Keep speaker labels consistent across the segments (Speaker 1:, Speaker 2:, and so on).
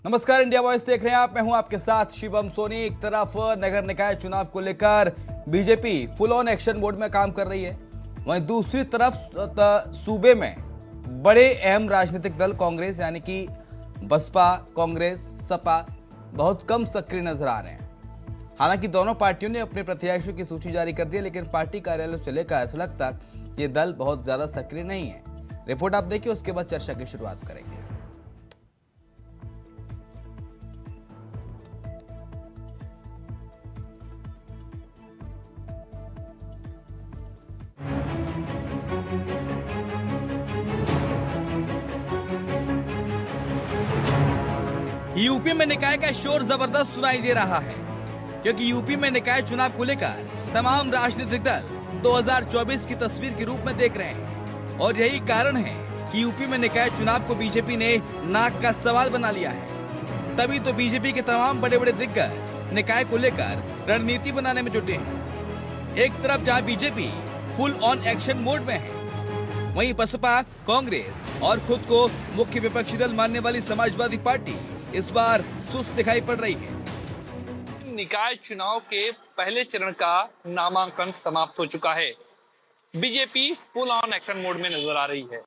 Speaker 1: नमस्कार, India voice देख रहे हैं आप। मैं हूं आपके साथ शिवम सोनी। एक तरफ नगर निकाय चुनाव को लेकर BJP full on action mode में काम कर रही है, वहीं दूसरी तरफ सूबे में बड़े अहम राजनीतिक दल कांग्रेस यानी कि बसपा, कांग्रेस, सपा बहुत कम सक्रिय नजर आ रहे हैं। हालांकि दोनों पार्टियों ने अपने प्रत्याशियों की सूची जारी कर दी है, लेकिन पार्टी कार्यालय से लेकर सड़क तक ये दल बहुत ज्यादा सक्रिय नहीं है। रिपोर्ट आप देखिए, उसके बाद चर्चा की शुरुआत करेंगे। यूपी में निकाय का शोर जबरदस्त सुनाई दे रहा है, क्योंकि यूपी में निकाय चुनाव को लेकर तमाम राजनीतिक दल 2024 की तस्वीर के रूप में देख रहे हैं। और यही कारण है कि यूपी में निकाय चुनाव को बीजेपी ने नाक का सवाल बना लिया है। तभी तो बीजेपी के तमाम बड़े बड़े दिग्गज निकाय को लेकर रणनीति बनाने में जुटे हैं। एक तरफ जहां BJP full on action mode में है, वहीं बसपा, कांग्रेस और खुद को मुख्य विपक्षी दल मानने वाली समाजवादी पार्टी इस बार सुस्त दिखाई पड़ रही है।
Speaker 2: निकाय चुनाव के पहले चरण का नामांकन समाप्त हो चुका है। BJP full on action mode में नजर आ रही है।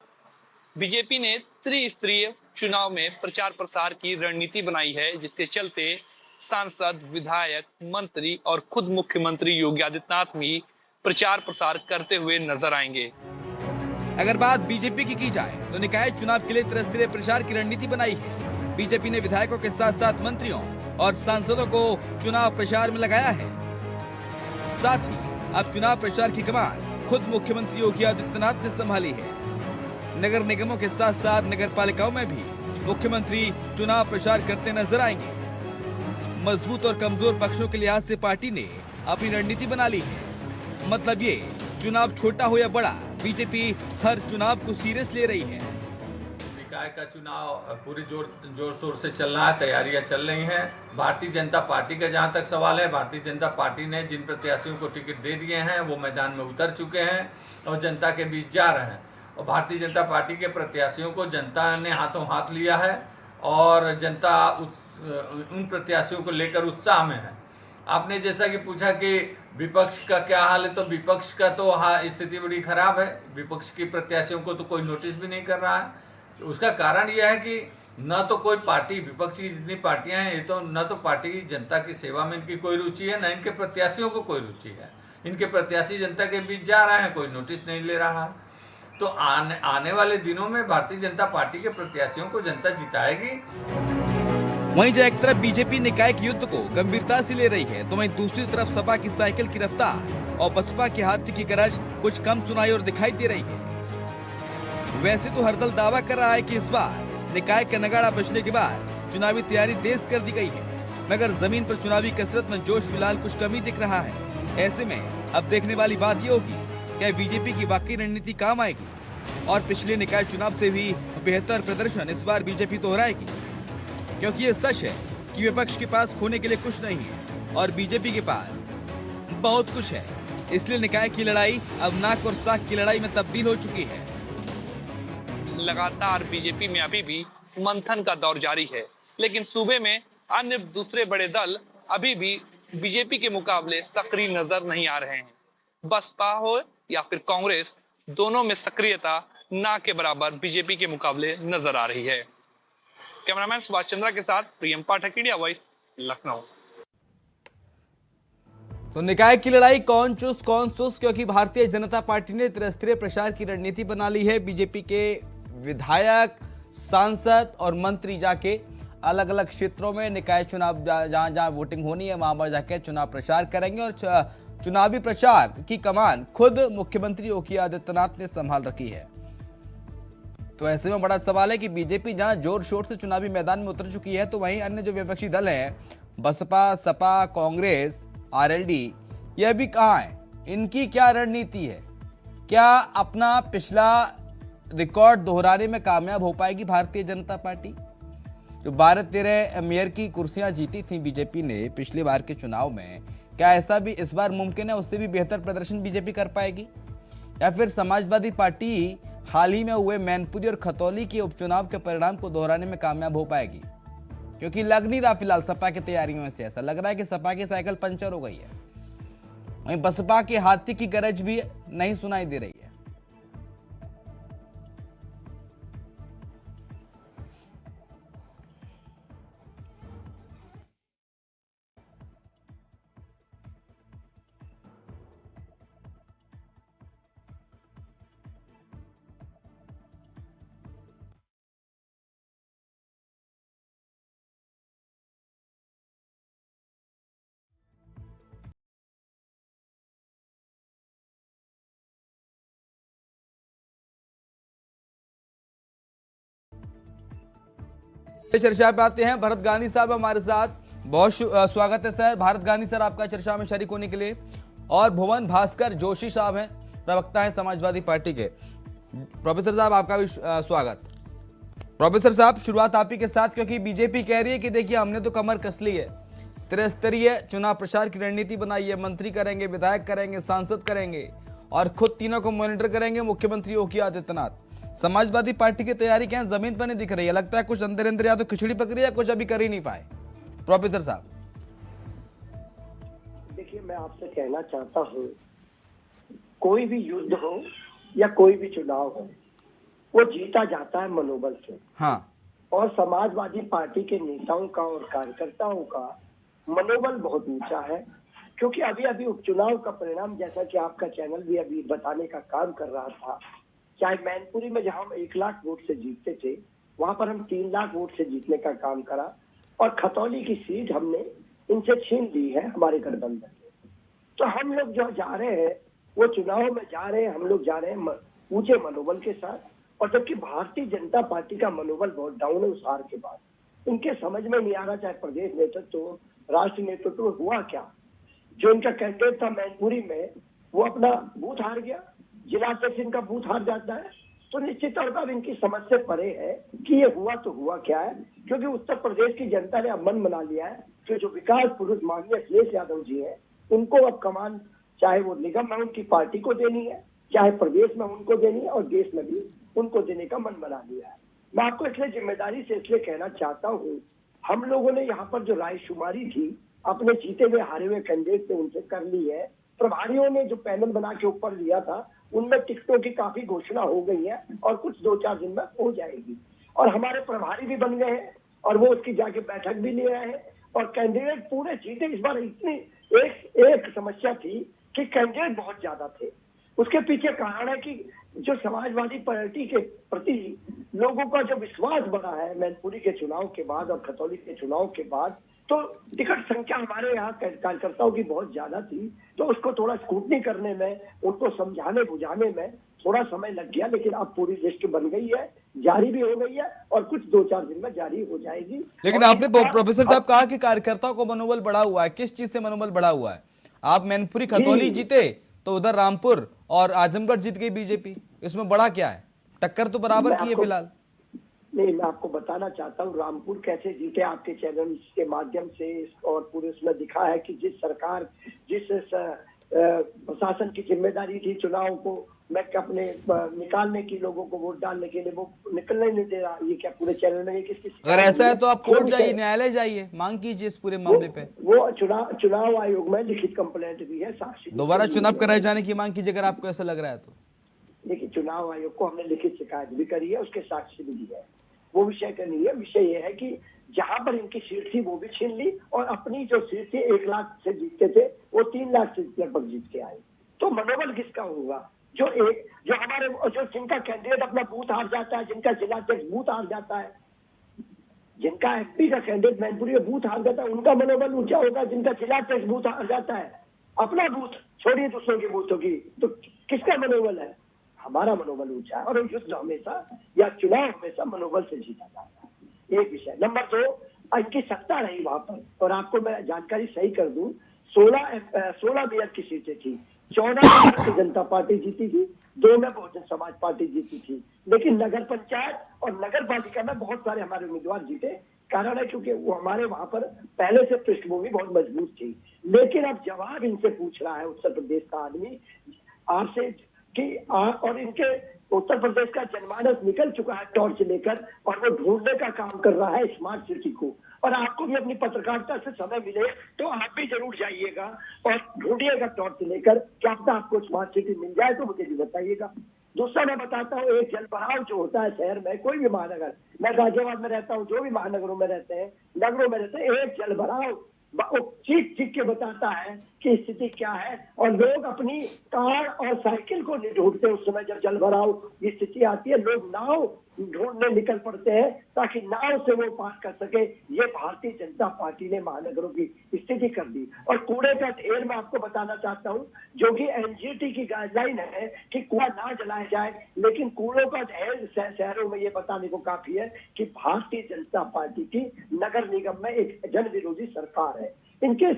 Speaker 2: बीजेपी ने त्रिस्तरीय चुनाव में प्रचार प्रसार की रणनीति बनाई है, जिसके चलते सांसद, विधायक, मंत्री और खुद मुख्यमंत्री योगी आदित्यनाथ भी प्रचार प्रसार करते हुए नजर आएंगे।
Speaker 1: अगर बात बीजेपी की जाए तो निकाय चुनाव के लिए त्रिस्तरीय प्रचार की रणनीति बनाई है। बीजेपी ने विधायकों के साथ साथ मंत्रियों और सांसदों को चुनाव प्रचार में लगाया है। साथ ही अब चुनाव प्रचार की कमान खुद मुख्यमंत्री योगी आदित्यनाथ ने संभाली है। नगर निगमों के साथ साथ नगर पालिकाओं में भी मुख्यमंत्री चुनाव प्रचार करते नजर आएंगे। मजबूत और कमजोर पक्षों के लिहाज से पार्टी ने अपनी रणनीति बना ली है। मतलब ये चुनाव छोटा हो या बड़ा, बीजेपी हर चुनाव को सीरियस ले रही है।
Speaker 3: निकाय का चुनाव पूरी जोर शोर से चल रहा है, तैयारियां चल रही हैं। भारतीय जनता पार्टी का जहां तक सवाल है, भारतीय जनता पार्टी ने जिन प्रत्याशियों को टिकट दे दिए हैं वो मैदान में उतर चुके हैं और जनता के बीच जा रहे हैं। और भारतीय जनता पार्टी के प्रत्याशियों को जनता ने हाथों हाथ लिया है और जनता उन प्रत्याशियों को लेकर उत्साह में है। आपने जैसा कि पूछा कि विपक्ष का क्या हाल है, तो विपक्ष का तो स्थिति बड़ी खराब है। विपक्ष के प्रत्याशियों को तो कोई नोटिस भी नहीं कर रहा है। तो उसका कारण यह है कि न तो कोई पार्टी, विपक्ष की जितनी पार्टियां हैं, ये तो न तो पार्टी जनता की सेवा में इनकी कोई रुचि है, न इनके प्रत्याशियों को कोई रुचि है। इनके प्रत्याशी जनता के बीच जा रहे हैं, कोई नोटिस नहीं ले रहा है। तो आने वाले दिनों में भारतीय जनता पार्टी के प्रत्याशियों को जनता जिताएगी।
Speaker 1: वहीं जो एक तरफ बीजेपी निकाय के युद्ध को गंभीरता से ले रही है, तो वहीं दूसरी तरफ सपा की साइकिल की रफ्तार और बसपा के हाथी की गरज कुछ कम सुनाई और दिखाई दे रही है। वैसे तो हर दल दावा कर रहा है कि इस बार निकाय का नगाड़ा बजने के बाद चुनावी तैयारी तेज कर दी गई है, मगर जमीन पर चुनावी कसरत में जोश फिलहाल कुछ कमी दिख रहा है। ऐसे में अब देखने वाली बात ये होगी क्या बीजेपी की वाकई रणनीति काम आएगी और पिछले निकाय चुनाव से भी बेहतर प्रदर्शन इस बार बीजेपी दोहराएगी। क्योंकि ये सच है कि विपक्ष के पास खोने के लिए कुछ नहीं है और बीजेपी के पास बहुत कुछ है। इसलिए निकाय की लड़ाई अब नाक और साख की लड़ाई में तब्दील हो चुकी है।
Speaker 2: लगातार बीजेपी में अभी भी मंथन का दौर जारी है, लेकिन सूबे में अन्य दूसरे बड़े दल अभी भी बीजेपी के मुकाबले सक्रिय नजर नहीं आ रहे हैं। बसपा हो या फिर कांग्रेस, दोनों में सक्रियता ना के बराबर बीजेपी के मुकाबले नजर आ रही है। कैमरामैन सुभाष चंद्रा के साथ प्रियम पाठक, इंडिया वॉइस, लखनऊ।
Speaker 1: तो निकाय की लड़ाई कौन चुस्त कौन सुस्त, क्योंकि भारतीय जनता पार्टी ने त्रिस्तरीय प्रचार की रणनीति बना ली है। बीजेपी के विधायक, सांसद और मंत्री जाके अलग अलग क्षेत्रों में निकाय चुनाव जहां जहां वोटिंग होनी है वहां पर जाके चुनाव प्रचार करेंगे और चुनावी प्रचार की कमान खुद मुख्यमंत्री योगी आदित्यनाथ ने संभाल रखी है। तो ऐसे में बड़ा सवाल है कि बीजेपी जहां जोर शोर से चुनावी मैदान में उतर चुकी है, तो वहीं अन्य जो विपक्षी दल हैं, बसपा, सपा, कांग्रेस, आरएलडी, यह भी कहां है? इनकी क्या रणनीति है? क्या अपना पिछला रिकॉर्ड दोहराने में कामयाब हो पाएगी भारतीय जनता पार्टी? जो 12-13 मेयर की कुर्सियां जीती थी बीजेपी ने पिछले बार के चुनाव में, क्या ऐसा भी इस बार मुमकिन है? उससे भी बेहतर प्रदर्शन बीजेपी कर पाएगी? या फिर समाजवादी पार्टी हाल ही में हुए मैनपुरी और खतौली के उपचुनाव के परिणाम को दोहराने में कामयाब हो पाएगी? क्योंकि लग नहीं रहा फिलहाल सपा की तैयारियों से, ऐसा लग रहा है कि सपा की साइकिल पंचर हो गई है। वहीं बसपा के हाथी की गरज भी नहीं सुनाई दे रही है। चर्चा पे आते हैं। भरत गांधी साहब हमारे साथ, बहुत स्वागत है सर। भरत गांधी सर आपका चर्चा में शरीक होने के लिए। और भुवन भास्कर जोशी साहब हैं, प्रवक्ता हैं समाजवादी पार्टी के। प्रोफेसर साहब आपका भी स्वागत। प्रोफेसर साहब शुरुआत आप ही के साथ, क्योंकि बीजेपी कह रही है कि देखिए हमने तो कमर कस ली है, त्रिस्तरीय चुनाव प्रचार की रणनीति बनाई है, मंत्री करेंगे, विधायक करेंगे, सांसद करेंगे और खुद तीनों को मॉनिटर करेंगे मुख्यमंत्री योगी आदित्यनाथ। समाजवादी पार्टी की तैयारी क्या है, जमीन पर नहीं दिख रही है, लगता है कुछ अंदर अंदर या तो खिचड़ी पक रही है या कुछ अभी कर ही नहीं पाए। प्रोफेसर साहब
Speaker 4: देखिए, मैं आपसे कहना चाहता हूँ, कोई भी युद्ध हो या कोई भी चुनाव हो, वो जीता जाता है मनोबल से।
Speaker 1: हाँ,
Speaker 4: और समाजवादी पार्टी के नेताओं का और कार्यकर्ताओं का मनोबल बहुत ऊंचा है, क्योंकि अभी अभी उपचुनाव का परिणाम, जैसा कि आपका चैनल भी अभी बताने का काम कर रहा था, चाहे मैनपुरी में जहां हम 1 लाख वोट से जीतते थे, वहां पर हम 3 लाख वोट से जीतने का काम करा, और खतौली की सीट हमने इनसे छीन ली है हमारे गठबंधन में। तो हम लोग जो जा रहे हैं, वो चुनाव में जा रहे हैं, हम लोग जा रहे हैं ऊंचे मनोबल के साथ। और जबकि भारतीय जनता पार्टी का मनोबल बहुत डाउन है उस हार के बाद। इनके समझ में नहीं आ रहा, चाहे प्रदेश नेतृत्व, राष्ट्र नेतृत्व, हुआ क्या। जो इनका कैंडिडेट था मैनपुरी में, वो अपना बूथ हार गया, जिला अध्यक्ष इनका बूथ हार जाता है। तो निश्चित तौर पर इनकी समझ से परे है कि ये हुआ तो हुआ क्या है, क्योंकि उत्तर प्रदेश की जनता ने अब मन बना लिया है कि जो विकास पुरुष माननीय अखिलेश यादव जी है, उनको अब कमान चाहे वो निगम में उनकी पार्टी को देनी है, चाहे प्रदेश में उनको देनी है, और देश में भी उनको देने का मन बना लिया है। मैं आपको इसलिए जिम्मेदारी से इसलिए कहना चाहता हूँ, हम लोगों ने यहाँ पर जो रायशुमारी थी अपने जीते हुए हारे हुए कैंडिडेट से उनसे कर ली है। प्रभारियों ने जो पैनल बना के ऊपर लिया था, उनमें टिकटों की काफी घोषणा हो गई है और कुछ 2-4 दिन में हो जाएगी। और हमारे प्रभारी भी बन गए हैं और वो उसकी जाके बैठक भी ले रहे हैं, और कैंडिडेट पूरे जीते। इस बार इतनी एक समस्या थी कि कैंडिडेट बहुत ज्यादा थे। उसके पीछे कारण है कि जो समाजवादी पार्टी के प्रति लोगों का जो विश्वास बढ़ा है मैनपुरी के चुनाव के बाद और खतौली के चुनाव के बाद, तो टिकट संख्या हमारे यहाँ कार्यकर्ताओं की बहुत ज्यादा थी। तो उसको थोड़ा स्क्रूटनी करने में, उनको समझाने बुझाने में थोड़ा समय लग गया, लेकिन अब पूरी लिस्ट बन गई है, जारी भी हो गई है और कुछ 2-4 दिन में जारी हो जाएगी।
Speaker 1: लेकिन आपने प्रोफेसर साहब कहा कि कार्यकर्ताओं को मनोबल बढ़ा हुआ है, किस चीज से मनोबल बढ़ा हुआ है? आप मैनपुरी खतौली जीते तो उधर रामपुर और आजमगढ़ जीत गई बीजेपी, इसमें बड़ा क्या है? टक्कर तो बराबर की है फिलहाल।
Speaker 4: नहीं, मैं आपको बताना चाहता हूँ रामपुर कैसे जीते, आपके चैनल के माध्यम से और पूरे उसमें दिखा है कि जिस सरकार, जिस प्रशासन की जिम्मेदारी थी चुनाव को मैं अपने निकालने की, लोगों को वोट डालने के लिए, वो निकलने नहीं दे रहा। ये क्या पूरे चैनल में किसकी?
Speaker 1: अगर ऐसा है तो आप कोर्ट जाइए, न्यायालय जाइए, मांग कीजिए इस पूरे मामले पे।
Speaker 4: वो चुनाव आयोग में लिखित कंप्लेंट भी है, साक्षी
Speaker 1: दोबारा चुनाव कराए जाने की मांग कीजिए अगर आपको ऐसा लग रहा है तो।
Speaker 4: देखिए, चुनाव आयोग को हमने लिखित शिकायत भी करी है, उसके साक्षी भी दी है। वो विषय का नहीं है, विषय ये है कि जहां पर इनकी सीट थी वो भी छीन ली, और अपनी जो सीट थी 1 लाख से जीतते थे वो 3 लाख से लगभग जीत के आए। तो मनोबल किसका होगा? जो हमारे जो जिनका कैंडिडेट अपना बूथ हार जाता है, जिनका जिला अध्यक्ष बूथ हार जाता है, जिनका एमपी का कैंडिडेट मैनपुरी में बूथ हार जाता है, उनका मनोबल ऊंचा होगा। जिनका जिला अध्यक्ष बूथ हार जाता है, अपना बूथ छोड़िए दूसरों की बूथों की, तो किसका मनोबल है? हमारा मनोबल ऊंचा है। और युद्ध हमेशा या चुनाव हमेशा मनोबल से जीता जाता है। एक विषय। नंबर 2, इनकी सत्ता रही वहां पर, और आपको मैं जानकारी सही कर दूं, 16 मेयर की सीटें थी, 14 में भारतीय जनता पार्टी जीती थी, 2 में बहुजन समाज पार्टी जीती थी। लेकिन नगर पंचायत और नगर पालिका में बहुत सारे हमारे उम्मीदवार जीते। कारण है क्योंकि वो हमारे वहां पर पहले से पृष्ठभूमि बहुत मजबूत थी। लेकिन अब जवाब इनसे पूछ रहा है उत्तर प्रदेश का आदमी आपसे कि और इनके उत्तर प्रदेश का जनमानस निकल चुका है टॉर्च लेकर और वो ढूंढने का काम कर रहा है स्मार्ट सिटी को। और आपको भी अपनी पत्रकारिता से समय मिले तो आप भी जरूर जाइएगा और ढूंढिएगा टॉर्च लेकर, क्या पता आपको स्मार्ट सिटी मिल जाए तो मुझे भी बताइएगा। दूसरा मैं बताता हूँ, एक जल भराव जो होता है शहर में, कोई भी महानगर, मैं गाजियाबाद में रहता हूँ, जो भी महानगरों में रहते हैं, नगरों में रहते हैं, एक जल भराव चीख चीख के बताता है कि स्थिति क्या है। और लोग अपनी कार और साइकिल को नहीं ढूंढते उस समय जब जल भराव की स्थिति आती है, लोग नाव ढूंढने निकल पड़ते हैं ताकि नाव से वो पार कर सके। ये भारतीय जनता पार्टी ने महानगरों की स्थिति कर दी। और कूड़े का ढेर मैं आपको बताना चाहता हूँ, जो कि एनजीटी की गाइडलाइन है कि कूड़ा ना जलाया जाए, लेकिन कूड़ों का ढेर शहरों में ये बताने को काफी है कि भारतीय जनता पार्टी की नगर निगम में एक जन विरोधी सरकार है। इनके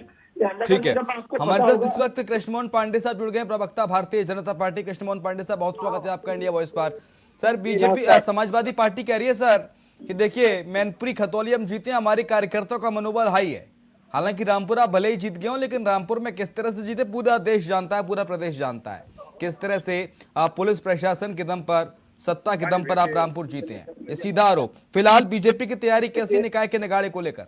Speaker 1: ठीक है, हमारे साथ इस वक्त कृष्णमोहन पांडे साहब जुड़ गए, प्रवक्ता भारतीय जनता पार्टी। कृष्णमोहन पांडे साहब, बहुत स्वागत है आपका इंडिया वॉइस पर। सर, बीजेपी समाजवादी पार्टी कह रही है सर कि देखिए मैनपुरी खतौली हम जीते, हमारे कार्यकर्ताओं का मनोबल हाई है। हालांकि रामपुरा भले ही जीत गए हो, लेकिन रामपुर में किस तरह से जीते पूरा देश जानता है, पूरा प्रदेश जानता है किस तरह से पुलिस प्रशासन के दम पर, सत्ता के दम पर आप रामपुर जीते हैं, ये सीधा आरोप। फिलहाल बीजेपी की तैयारी कैसी निकाय के नगाड़े को लेकर?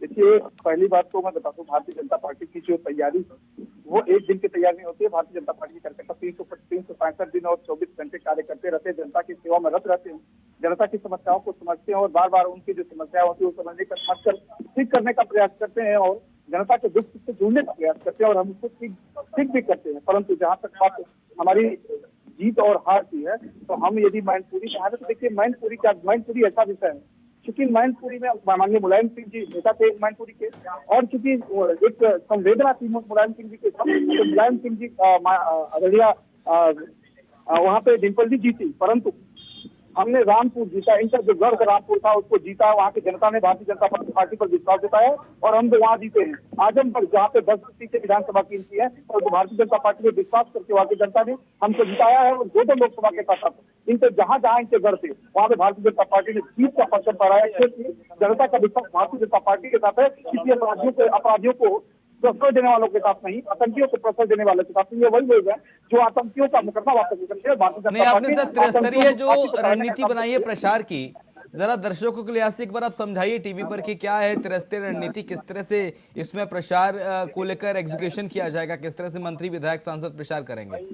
Speaker 5: देखिए, पहली बात तो मैं बताता हूँ, भारतीय जनता पार्टी की जो तैयारी है वो एक दिन की तैयारी नहीं होती है। भारतीय जनता पार्टी के कार्यकर्ता 365 दिन और 24 घंटे कार्य करते रहते हैं, जनता की सेवा में रत रहते हैं, जनता की समस्याओं को समझते हैं और बार बार उनकी जो समस्याएं होती है वो समझने का, समझकर ठीक करने का प्रयास करते हैं और जनता के दुख से जुड़ने का प्रयास करते हैं और हम उसको ठीक भी करते हैं। परंतु जहाँ तक बात हमारी जीत और हार की है, तो हम यदि मैनपुरी कहा तो देखिए मैनपुरी ऐसा विषय है, चूंकि मैनपुरी में माननीय मुलायम सिंह जी नेता थे मैनपुरी के, और चूंकि एक संवेदना थी मुलायम सिंह जी के, तो मुलायम सिंह जी अररिया वहाँ पे डिम्पल जी जीती, परंतु हमने रामपुर जीता। इनका जो गढ़ रामपुर था उसको जीता, वहाँ की जनता ने भारतीय जनता पार्टी पर विश्वास जताया और हम तो वहाँ जीते हैं। आजमगढ़ जहाँ पे 10 सीटें विधानसभा की है और भारतीय जनता पार्टी में विश्वास करके वहाँ की जनता ने हमको जिताया है और 2 लोकसभा के साथ इनसे जहाँ इनके गढ़ थे वहाँ पे भारतीय जनता पार्टी ने जीत का परचम फहराया, क्योंकि जनता का विश्वास भारतीय जनता पार्टी के साथ है। किसी अपराधियों को प्रश्रय देने वालों के साथ नहीं, आतंकियों को प्रश्रय देने वालों के साथ नहीं। ये वही लोग हैं जो आतंकियों का मुकदमा वापस करते हैं। भारतीय
Speaker 1: नहीं,
Speaker 5: जनता
Speaker 1: आपने
Speaker 5: पार्टी
Speaker 1: सर त्रिस्तरीय जो रणनीति बनाई है प्रचार की, जरा दर्शकों के लिए एक बार आप समझाइए टीवी पर कि क्या है त्रिस्तरीय रणनीति, किस तरह से इसमें प्रचार को लेकर एग्जीक्यूशन किया जाएगा, किस तरह से मंत्री विधायक सांसद प्रचार करेंगे?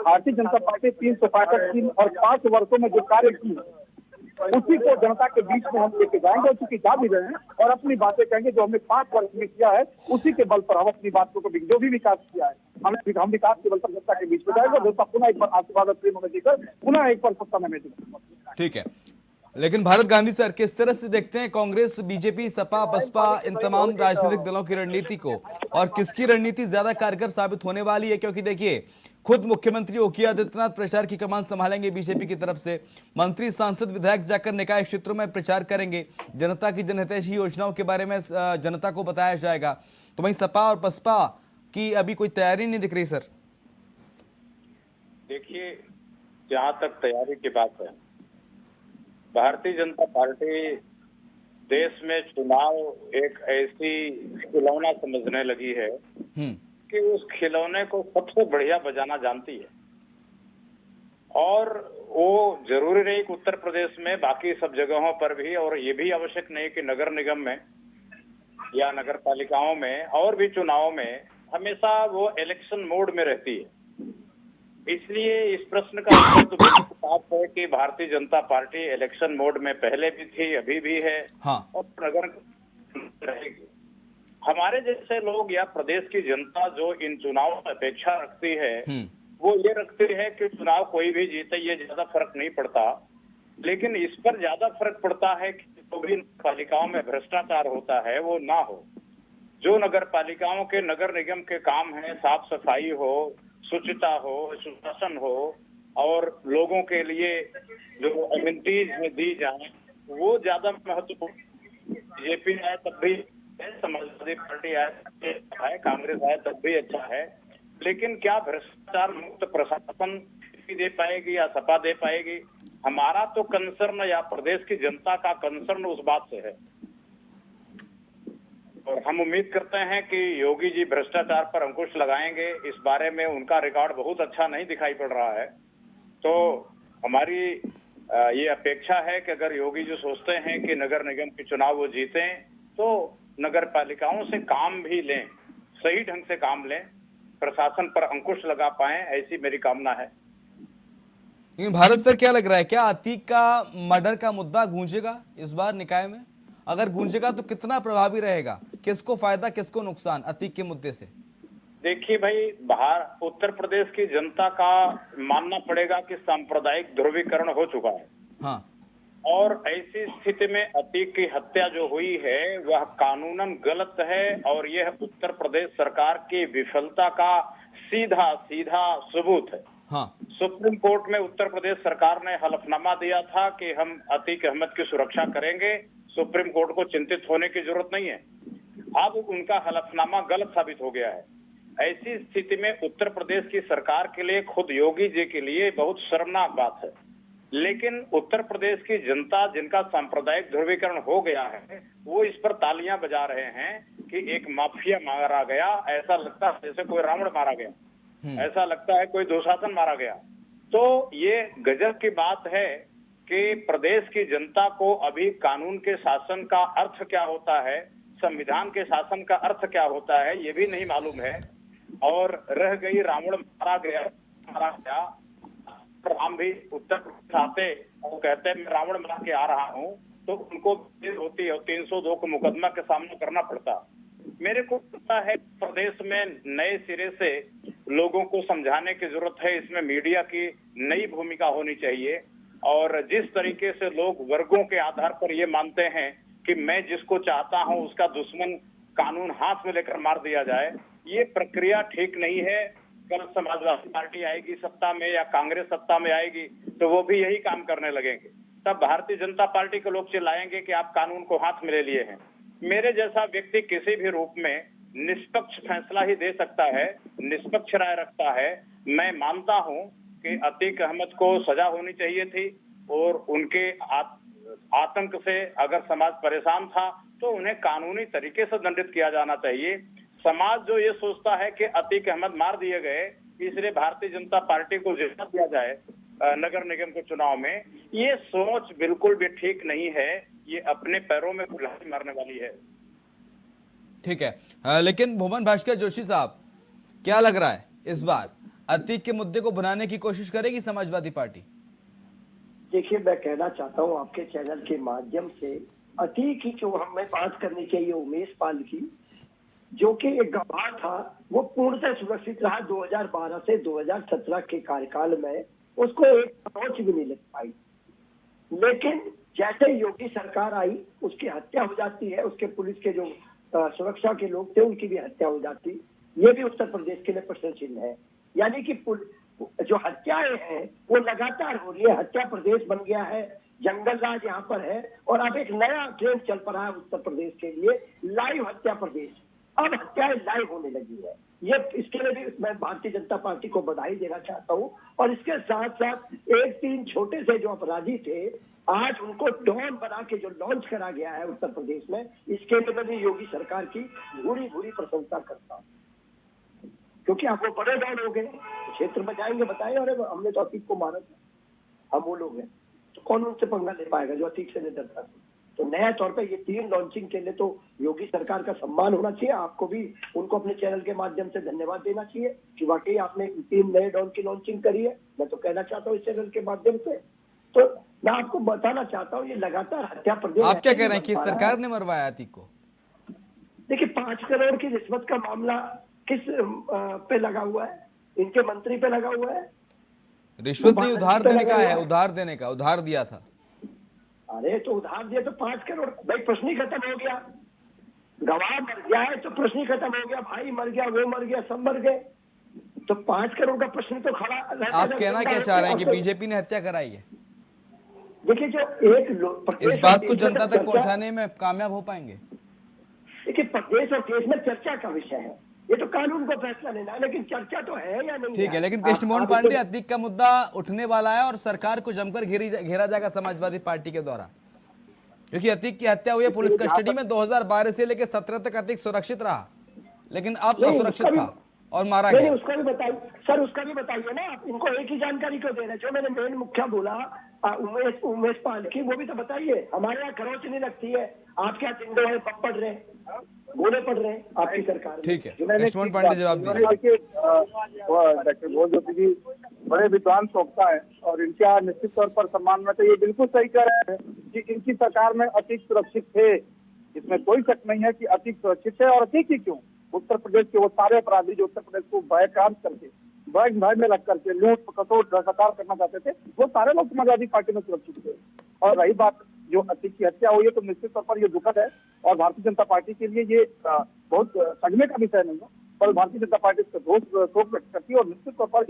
Speaker 5: भारतीय जनता पार्टी 365 दिन और 5 वर्षों में जो कार्य की उसी को जनता के बीच में हम लेके जाएंगे और चूंकि जा भी रहे हैं और अपनी बातें कहेंगे जो हमने 5 वर्ष में किया है, उसी के बल पर हम अपनी बातों को जो भी विकास किया है हम विकास के बल पर जनता के बीच में जाएंगे। जनता पुनः एक बार आशीर्वाद और प्रेम में देकर पुनः एक बार सत्ता में देगा।
Speaker 1: ठीक है, लेकिन भारत गांधी सर, किस तरह से देखते हैं कांग्रेस, बीजेपी, सपा, बसपा, इन तमाम राजनीतिक दलों की रणनीति को, और किसकी रणनीति ज्यादा कारगर साबित होने वाली है? क्योंकि देखिए खुद मुख्यमंत्री योगी आदित्यनाथ प्रचार की कमान संभालेंगे बीजेपी की तरफ से, मंत्री, सांसद, विधायक जाकर निकाय क्षेत्रों में प्रचार करेंगे, जनता की जनहितैषी योजनाओं के बारे में जनता को बताया जाएगा। तो वहीं सपा और बसपा की अभी कोई तैयारी नहीं दिख रही सर।
Speaker 6: देखिए, जहां तक तैयारी की बात है, भारतीय जनता पार्टी देश में चुनाव एक ऐसी खिलौना समझने लगी है कि उस खिलौने को सबसे बढ़िया बजाना जानती है। और वो जरूरी नहीं कि उत्तर प्रदेश में, बाकी सब जगहों पर भी, और ये भी आवश्यक नहीं कि नगर निगम में या नगर पालिकाओं में और भी चुनाव में हमेशा वो इलेक्शन मोड में रहती है। इसलिए इस प्रश्न का उत्तर तो बिल्कुल साफ है कि Bharatiya Janata party election mode में पहले भी थी, अभी भी है,
Speaker 1: हाँ।
Speaker 6: और नगर रहेगी। हमारे जैसे लोग या प्रदेश की जनता जो इन चुनाव में अपेक्षा रखती है, वो ये रखती है कि चुनाव कोई भी जीते, ये ज्यादा फर्क नहीं पड़ता। लेकिन इस पर ज्यादा फर्क पड़ता है कि जो भी पालिकाओं में भ्रष्टाचार होता है वो ना हो। जो नगर पालिकाओं के, नगर निगम के काम है, साफ सफाई हो, शुचिता हो, सुशासन हो, और लोगों के लिए जो एमिनिटीज में दी जाए वो ज्यादा महत्वपूर्ण। बीजेपी आए तब भी, समाजवादी पार्टी आए तब भी अच्छा है, कांग्रेस आए तब भी अच्छा है, लेकिन क्या भ्रष्टाचार मुक्त प्रशासन दे पाएगी या सपा दे पाएगी? हमारा तो कंसर्न या प्रदेश की जनता का कंसर्न उस बात से है। और हम उम्मीद करते हैं कि योगी जी भ्रष्टाचार पर अंकुश लगाएंगे। इस बारे में उनका रिकॉर्ड बहुत अच्छा नहीं दिखाई पड़ रहा है। तो हमारी ये अपेक्षा है कि अगर योगी जी सोचते हैं कि नगर निगम के चुनाव वो जीतें, तो नगर पालिकाओं से काम भी लें, सही ढंग से काम लें, प्रशासन पर अंकुश लगा पाएं, ऐसी मेरी कामना है।
Speaker 1: लेकिन भारत सर, क्या लग रहा है, क्या अतीक का मर्डर का मुद्दा गूंजेगा इस बार निकाय में? अगर गूंजेगा तो कितना प्रभावी रहेगा? किसको फायदा, किसको नुकसान अतीक के मुद्दे से?
Speaker 6: देखिए भाई, उत्तर प्रदेश की जनता का मानना पड़ेगा कि सांप्रदायिक ध्रुवीकरण हो चुका है।
Speaker 1: हाँ,
Speaker 6: और ऐसी स्थिति में अतीक की हत्या जो हुई है वह कानूनन गलत है, और यह उत्तर प्रदेश सरकार की विफलता का सीधा सीधा सबूत है।
Speaker 1: हाँ,
Speaker 6: सुप्रीम कोर्ट में उत्तर प्रदेश सरकार ने हलफनामा दिया था कि हम अतीक अहमद की सुरक्षा करेंगे, सुप्रीम कोर्ट को चिंतित होने की जरूरत नहीं है। अब उनका हलफनामा गलत साबित हो गया है। ऐसी स्थिति में उत्तर प्रदेश की सरकार के लिए, खुद योगी जी के लिए बहुत शर्मनाक बात है। लेकिन उत्तर प्रदेश की जनता, जिनका सांप्रदायिक ध्रुवीकरण हो गया है, वो इस पर तालियां बजा रहे हैं कि एक माफिया मारा गया। ऐसा लगता है जैसे कोई रावण मारा गया, ऐसा लगता है कोई दुशासन मारा गया। तो ये गजब की बात है कि प्रदेश की जनता को अभी कानून के शासन का अर्थ क्या होता है, संविधान के शासन का अर्थ क्या होता है, ये भी नहीं मालूम है। और रह गई रावण मारा गया। राम भी उत्तर प्रदेश आते और कहते हैं मैं रावण मार के आ रहा हूँ, तो उनको होती है 302 को मुकदमा के सामना करना पड़ता। मेरे को लगता है प्रदेश में नए सिरे से लोगों को समझाने की जरूरत है। इसमें मीडिया की नई भूमिका होनी चाहिए। और जिस तरीके से लोग वर्गों के आधार पर ये मानते हैं कि मैं जिसको चाहता हूं उसका दुश्मन कानून हाथ में लेकर मार दिया जाए, ये प्रक्रिया ठीक नहीं है। कल समाजवादी पार्टी आएगी सत्ता में या कांग्रेस सत्ता में आएगी तो वो भी यही काम करने लगेंगे। तब भारतीय जनता पार्टी के लोग चिल्लाएंगे कि आप कानून को हाथ में ले लिए हैं। मेरे जैसा व्यक्ति किसी भी रूप में निष्पक्ष फैसला ही दे सकता है, निष्पक्ष राय रखता है। मैं मानता हूं कि अतीक अहमद को सजा होनी चाहिए थी, और उनके आतंक से अगर समाज परेशान था तो उन्हें कानूनी तरीके से दंडित किया जाना चाहिए। समाज जो ये सोचता है कि अतीक अहमद मार दिए गए इसलिए भारतीय जनता पार्टी को जिता दिया जाए नगर निगम के चुनाव में, ये सोच बिल्कुल भी ठीक नहीं है। ये अपने पैरों में कुल्हाड़ी मारने वाली है।
Speaker 1: ठीक है। लेकिन भुवन भास्कर जोशी साहब, क्या लग रहा है इस बार अतीक के मुद्दे को भुनाने की कोशिश करेगी समाजवादी पार्टी?
Speaker 4: देखिए, मैं कहना चाहता हूं आपके चैनल के माध्यम से, अतीक की जो हमें बात करनी चाहिए उमेश पाल की, जो कि एक गवाह था, वो पूर्णतः सुरक्षित रहा 2012 से 2017 के कार्यकाल में। उसको एक पहुंच भी नहीं लग पाई। लेकिन जैसे योगी सरकार आई, उसकी हत्या हो जाती है। उसके पुलिस के जो सुरक्षा के लोग थे उनकी भी हत्या हो जाती। ये भी उत्तर प्रदेश के लिए प्रश्न चिन्ह है। यानी कि जो हत्याएं हैं वो लगातार हो रही है। हत्या प्रदेश बन गया है, जंगल राज यहाँ पर है। और अब एक नया ट्रेंड चल पड़ा है उत्तर प्रदेश के लिए, लाइव हत्या प्रदेश। अब हत्याएं लाइव होने लगी है। ये इसके लिए भी मैं भारतीय जनता पार्टी को बधाई देना चाहता हूँ। और इसके साथ साथ 1-3 छोटे से जो अपराधी थे, आज उनको डॉन बना के जो लॉन्च करा गया है उत्तर प्रदेश में, इसके लिए मैं योगी सरकार की भूरी भूरी प्रशंसा करता हूँ। क्योंकि आप वो बड़े डॉन हो गए, क्षेत्र में जाएंगे बताएं, अरे हमने तो अतीक को मारा था, हम वो लोग हैं, तो कौन उनसे पंगा ले पाएगा जो अतीक से नहीं डरता था। तो नया तौर पे ये 3 लॉन्चिंग के लिए तो योगी सरकार का सम्मान होना चाहिए। आपको भी उनको अपने चैनल के माध्यम से धन्यवाद देना चाहिए कि वाकई आपने 3 नए डॉन की लॉन्चिंग करी है। मैं तो कहना चाहता हूँ इस चैनल के माध्यम से। तो मैं आपको बताना चाहता हूँ, ये लगातार हत्या प्रदेश।
Speaker 1: आप क्या कह रहे हैं कि सरकार ने मरवाया अतीक को?
Speaker 4: देखिए, 5 करोड़ की रिश्वत का मामला किस पे लगा हुआ है? इनके मंत्री पे लगा हुआ है।
Speaker 1: रिश्वत नहीं, उधार देने का है, उधार देने का, उधार दिया था।
Speaker 4: अरे तो उधार दिया तो 5 करोड़, भाई प्रश्न ही खत्म हो गया। गवाह मर गया है तो प्रश्न ही खत्म हो गया। भाई मर गया, वो मर गया, सब मर गए, तो 5 करोड़ का प्रश्न तो खड़ा रहता।
Speaker 1: आप कहना क्या चाह रहे हैं कि बीजेपी ने हत्या कराई है?
Speaker 4: देखिए, जो एक
Speaker 1: इस बात को जनता तक पहुंचाने में कामयाब हो पाएंगे?
Speaker 4: देखिए, प्रदेश और देश में चर्चा का विषय है, ये तो कानून को फैसला लेना है, लेकिन चर्चा तो है या नहीं?
Speaker 1: ठीक है, लेकिन कृष्णमोहन पांडे, अतीक का मुद्दा उठने वाला है और सरकार को जमकर घेरा जाएगा समाजवादी पार्टी के द्वारा। क्योंकि अतीक की हत्या हुई है पुलिस कस्टडी में 2012 से लेकर 17 तक अतीक सुरक्षित रहा, लेकिन अब
Speaker 4: नहीं,
Speaker 1: असुरक्षित
Speaker 4: उसका भी-
Speaker 1: था और मारा
Speaker 4: नहीं
Speaker 1: गया।
Speaker 4: उसका भी बताइए सर, उसका भी बताइए ना, आप इनको एक ही जानकारी क्यों दे रहे हैं? जो मैंने मेन मुखिया बोला उमेश पाल की, वो भी तो बताइए। हमारे यहाँ खरोच नहीं लगती है, आपके यहाँ जिंदो है, पड़ रहे हैं, गोले पड़ रहे हैं आपकी सरकार में।
Speaker 1: ठीक है,
Speaker 5: जो मैंने
Speaker 1: लक्ष्मण पांडे जवाब दीजिए।
Speaker 5: देखिए, डॉक्टर भोज जोशी जी बड़े विद्वान वक्ता है और इनका निश्चित तौर पर सम्मान में, तो ये बिल्कुल सही कह रहे हैं कि इनकी सरकार में अतीक सुरक्षित थे। इसमें कोई शक नहीं है कि अतीक सुरक्षित है। और अतीक ही क्यों, उत्तर प्रदेश के वो सारे अपराधी जो उत्तर प्रदेश को भयकाम करके भय में रख करके लूट खसोट भ्रष्टाचार करना चाहते थे, वो सारे लोग समाजवादी पार्टी में सुरक्षित थे। और रही बात जो अतीक की हत्या हुई है, तो निश्चित तौर पर ये दुखद है और भारतीय जनता पार्टी के लिए ये बहुत सदमे का विषय नहीं है, पर भारतीय जनता पार्टी इसका शोक व्यक्त करती है और निश्चित तौर पर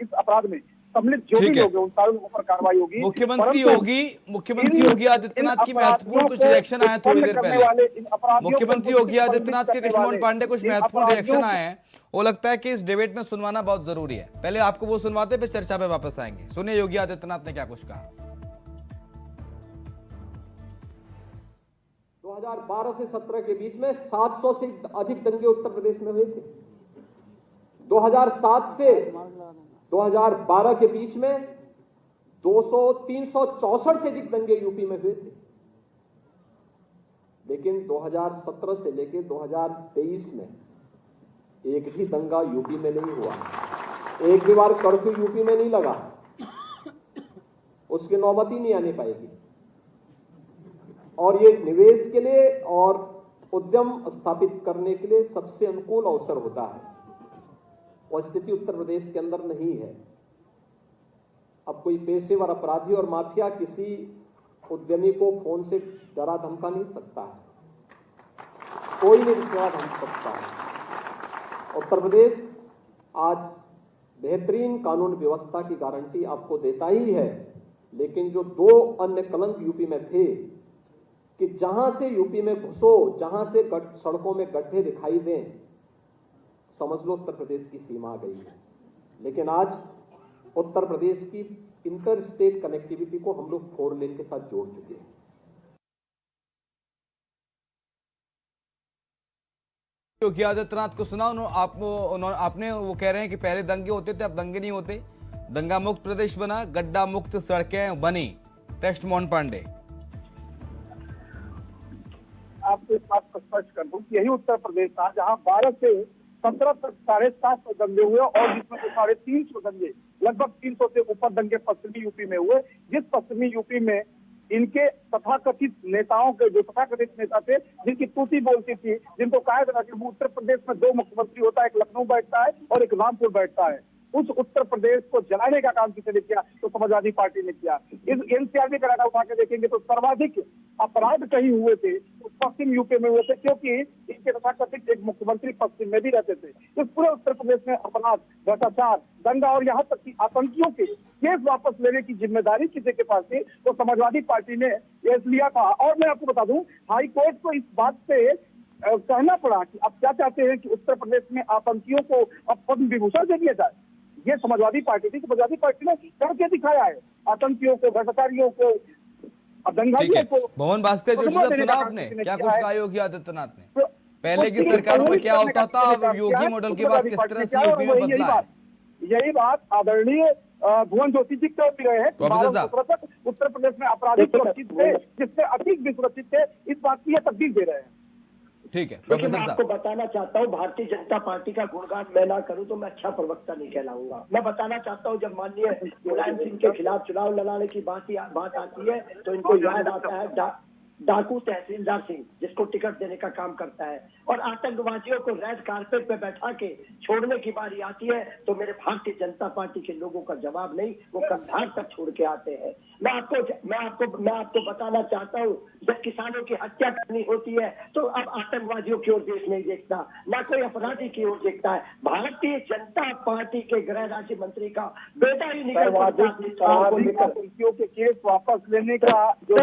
Speaker 5: इस अपराध में सम्मिलित जो भी लोग हैं उन सारे लोगों पर कार्रवाई होगी।
Speaker 1: मुख्यमंत्री योगी आदित्यनाथ की महत्वपूर्ण कुछ रिएक्शन आए थोड़ी देर पहले। मुख्यमंत्री योगी आदित्यनाथ के कृष्णमोहन पांडे कुछ महत्वपूर्ण रिएक्शन आए हैं, वो लगता है कि इस डिबेट में सुनवाना बहुत जरूरी है। पहले आपको वो सुनवाते, फिर चर्चा पे वापस आएंगे। सुनिए योगी आदित्यनाथ ने क्या कुछ कहा।
Speaker 7: 2012 से 17 के बीच में 700 से अधिक दंगे उत्तर प्रदेश में हुए थे। 2007 से 2012 के बीच में 364 से अधिक दंगे यूपी में हुए थे। लेकिन 2017 से लेकर 2023 में एक भी दंगा यूपी में नहीं हुआ, एक भी बार कर्फ्यू यूपी में नहीं लगा, उसकी नौबत ही नहीं आने पाएगी। और ये निवेश के लिए और उद्यम स्थापित करने के लिए सबसे अनुकूल अवसर होता है, और स्थिति उत्तर प्रदेश के अंदर नहीं है। अब कोई पेशेवर अपराधी और माफिया किसी उद्यमी को फोन से डरा धमका नहीं सकता है, कोई नहीं डरा धमका सकता है। उत्तर प्रदेश आज बेहतरीन कानून व्यवस्था की गारंटी आपको देता ही है, लेकिन जो दो अन्य कलंक यूपी में थे कि जहां से यूपी में घुसो, जहां से सड़कों में गड्ढे दिखाई दें, समझ लो उत्तर प्रदेश की सीमा आ गई है। लेकिन आज उत्तर प्रदेश की इंटर स्टेट कनेक्टिविटी को हम लोग 4 लेन के साथ जोड़ चुके हैं।
Speaker 1: योगी आदित्यनाथ को सुना आपने, वो कह रहे हैं कि पहले दंगे होते थे, अब दंगे नहीं होते, दंगा मुक्त प्रदेश बना, गड्ढा मुक्त सड़कें बनी। टेस्ट मोहन पांडे,
Speaker 5: आपको इस बात को स्पष्ट कर दूं कि यही उत्तर प्रदेश था जहां 12 से 17 तक 750 दंगे हुए और जिसमें से 350 दंगे, लगभग 300 से ऊपर दंगे पश्चिमी यूपी में हुए। जिस पश्चिमी यूपी में इनके तथाकथित नेताओं के, जो तथाकथित नेता थे जिनकी टूटी बोलती थी, जिनको कहा था कि उत्तर प्रदेश में 2 मुख्यमंत्री होता है, एक लखनऊ बैठता है और एक रामपुर बैठता है, उस उत्तर प्रदेश को जलाने का काम किसी ने किया? तो समाजवादी पार्टी ने किया। इस एनसीआर का डाटा उठा के देखेंगे तो सर्वाधिक अपराध कहीं हुए थे उस पश्चिम यूपी में हुए थे, क्योंकि इनके तथाकथित एक मुख्यमंत्री पश्चिम में भी रहते थे। इस पूरे उत्तर प्रदेश में अपराध, भ्रष्टाचार, दंगा और यहाँ तक कि आतंकियों के केस वापस लेने की जिम्मेदारी किसी के पास थी, तो समाजवादी पार्टी ने ये लिया था। और मैं आपको बता दूं, हाई कोर्ट को इस बात से कहना पड़ा कि आप क्या चाहते हैं कि उत्तर प्रदेश में आतंकियों को अब पद्म विभूषण दे दिया जाए। ये समाजवादी पार्टी थी, समाजवादी पार्टी ने करके दिखाया है, आतंकियों को, भ्रष्टाचारियों को, दंगाइयों को।
Speaker 1: भवन भास्कर जोशी साहब, सुना आपने क्या कुछ कहा योगी आदित्यनाथ ने? पहले की सरकारों में क्या होता था, अब योगी मॉडल के बाद किस तरह से यूपी में बदला है?
Speaker 5: यही बात आदरणीय भुवन जोशी जी कह भी रहे हैं। उत्तर प्रदेश में अपराधी सुरक्षित थे, जिससे अधिक भी सुरक्षित थे, इस बात की यह तस्दीक दे रहे हैं।
Speaker 1: ठीक है
Speaker 4: लेकिन
Speaker 1: प्रोफेसर
Speaker 4: मैं
Speaker 1: साहब,
Speaker 4: आपको बताना चाहता हूँ, भारतीय जनता पार्टी का गुणगान मैं ना करूं तो मैं अच्छा प्रवक्ता नहीं कहलाऊंगा। मैं बताना चाहता हूँ, जब माननीय मुलायम सिंह के खिलाफ चुनाव लड़ाने की बात आती है तो इनको याद आता है डाकू तहसीलदार सिंह, जिसको टिकट देने का काम करता है, और आतंकवादियों को रेड कारपेट पे बैठा के छोड़ने की बारी आती है तो मेरे भारतीय जनता पार्टी के लोगों का जवाब नहीं, वो कंधार तक छोड़ के आते हैं। मैं आपको बताना चाहता हूँ, जब किसानों की हत्या करनी होती है तो अब आतंकवादियों की ओर देश नहीं देखता, ना कोई अपराधी की ओर देखता है। भारतीय जनता पार्टी के गृह राज्य मंत्री का बेटा ही निकल
Speaker 5: के केस वापस लेने का जो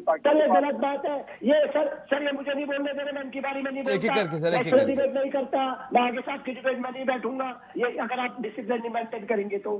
Speaker 4: सर, ये गलत बात है। ये सर ये मुझे नहीं बोलने दे रहे, मैं इनकी बारी में नहीं बोलता, मैं डिबेट नहीं करता, मैं आगे साहब की डिबेट में नहीं बैठूंगा। ये अगर आप डिसिप्लिन नहीं मेंटेन करेंगे तो।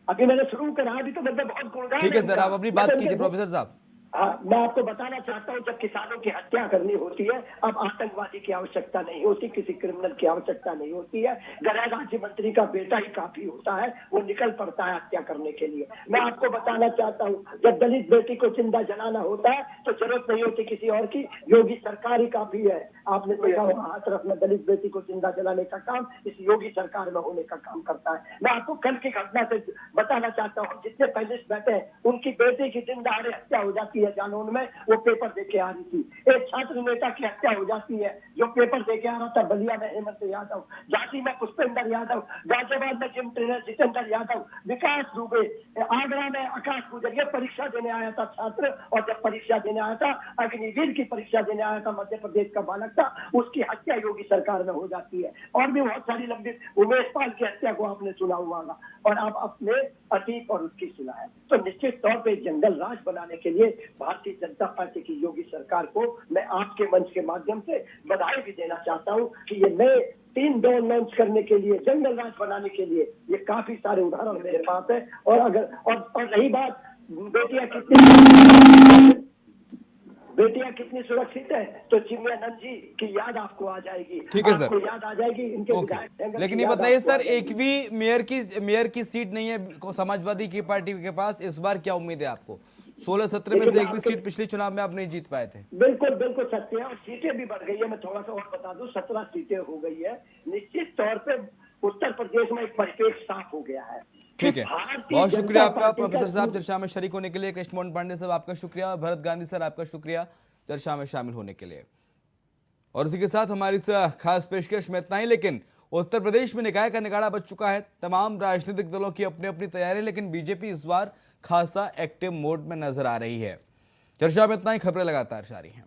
Speaker 4: अभी मैंने शुरू करा, अभी तो मतलब बहुत गुणगान।
Speaker 1: ठीक है सर, आप अपनी बात कीजिए प्रोफेसर साहब।
Speaker 4: हाँ, मैं आपको बताना चाहता हूँ, जब किसानों की हत्या करनी होती है, अब आतंकवादी की आवश्यकता नहीं होती, किसी क्रिमिनल की आवश्यकता नहीं होती है। गृह राज्य मंत्री का बेटा ही काफी होता है, वो निकल पड़ता है हत्या करने के लिए। मैं आपको बताना चाहता हूँ, जब दलित बेटी को जिंदा जलाना होता है तो जरूरत नहीं होती किसी और की, योगी सरकार ही काफी है। आपने देखा होगा हाथरस में दलित बेटी को जिंदा जलाने का काम इस योगी सरकार में होने का काम करता है। मैं आपको कल की घटना से बताना चाहता हूँ, जितने पैलेस बैठे हैं उनकी बेटी की दिन दहाड़े हत्या हो जाती है जालौन में, वो पेपर देके आ रही थी। एक छात्र नेता की हत्या हो जाती है जो पेपर देके आ रहा था, बलिया में हेमंत यादव, झांसी में पुष्पेंद्र यादव, गाजियाबाद में जिम ट्रेनर जितेंद्र यादव, विकास दुबे, आगरा में आकाश गुजर, ये परीक्षा देने आया था छात्र, और जब परीक्षा देने आया था, अग्निवीर की परीक्षा देने आया था, मध्य प्रदेश का बालक था, उसकी हत्या योगी सरकार में हो जाती है। और भी बहुत सारी लंबी, उमेश पाल की हत्या को आपने सुना होगा, और आप अपने अतीत और उसकी सुना है। तो निश्चित तौर पे जंगल राज बनाने के लिए भारतीय जनता पार्टी की योगी सरकार को मैं आपके मंच के माध्यम से बधाई भी देना चाहता हूं कि ये नए 3 डोर लॉन्च करने के लिए, जंगल राज बनाने के लिए, ये काफी सारे उदाहरण मेरे पास है। और अगर और रही बात बेटियां कितनी सुरक्षित है, तो चिमयानंद जी की याद आपको आ जाएगी।
Speaker 1: ठीक है सर,
Speaker 4: आपको याद आ जाएगी इनके
Speaker 1: ओके।
Speaker 4: विधायक जंगल
Speaker 1: लेकिन
Speaker 4: की
Speaker 1: ये
Speaker 4: याद
Speaker 1: बताइए
Speaker 4: आपको आ
Speaker 1: सर,
Speaker 4: जाएगी।
Speaker 1: एक भी मेयर की सीट नहीं है समाजवादी की पार्टी के पास। इस बार क्या उम्मीद है आपको? 16-17 में से एक भी सीट पिछले चुनाव में आप नहीं जीत पाए थे।
Speaker 4: बिल्कुल बिल्कुल सत्य है, और सीटें भी बढ़ गई है। मैं थोड़ा सा और बता दूं, 17 सीटें हो गई है। निश्चित तौर पे उत्तर प्रदेश में एक परिपेक्ष साफ हो गया है।
Speaker 1: ठीक है,
Speaker 4: भारतीय
Speaker 1: बहुत
Speaker 4: जनता
Speaker 1: शुक्रिया आपका
Speaker 4: पार्टी
Speaker 1: प्रोफेसर
Speaker 4: का
Speaker 1: साहब चर्चा में शरीक होने के लिए। कृष्ण मोहन पांडे साहब आपका शुक्रिया, भरत गांधी सर आपका शुक्रिया चर्चा में शामिल होने के लिए। और इसी के साथ हमारी इस खास पेशकश में इतना ही। लेकिन उत्तर प्रदेश में निकाय का निगाड़ा बज चुका है, तमाम राजनीतिक दलों की अपनी अपनी तैयारी, लेकिन बीजेपी इस बार खासा एक्टिव मोड में नजर आ रही है। चर्चा में इतना ही, खबरें लगातार जारी हैं।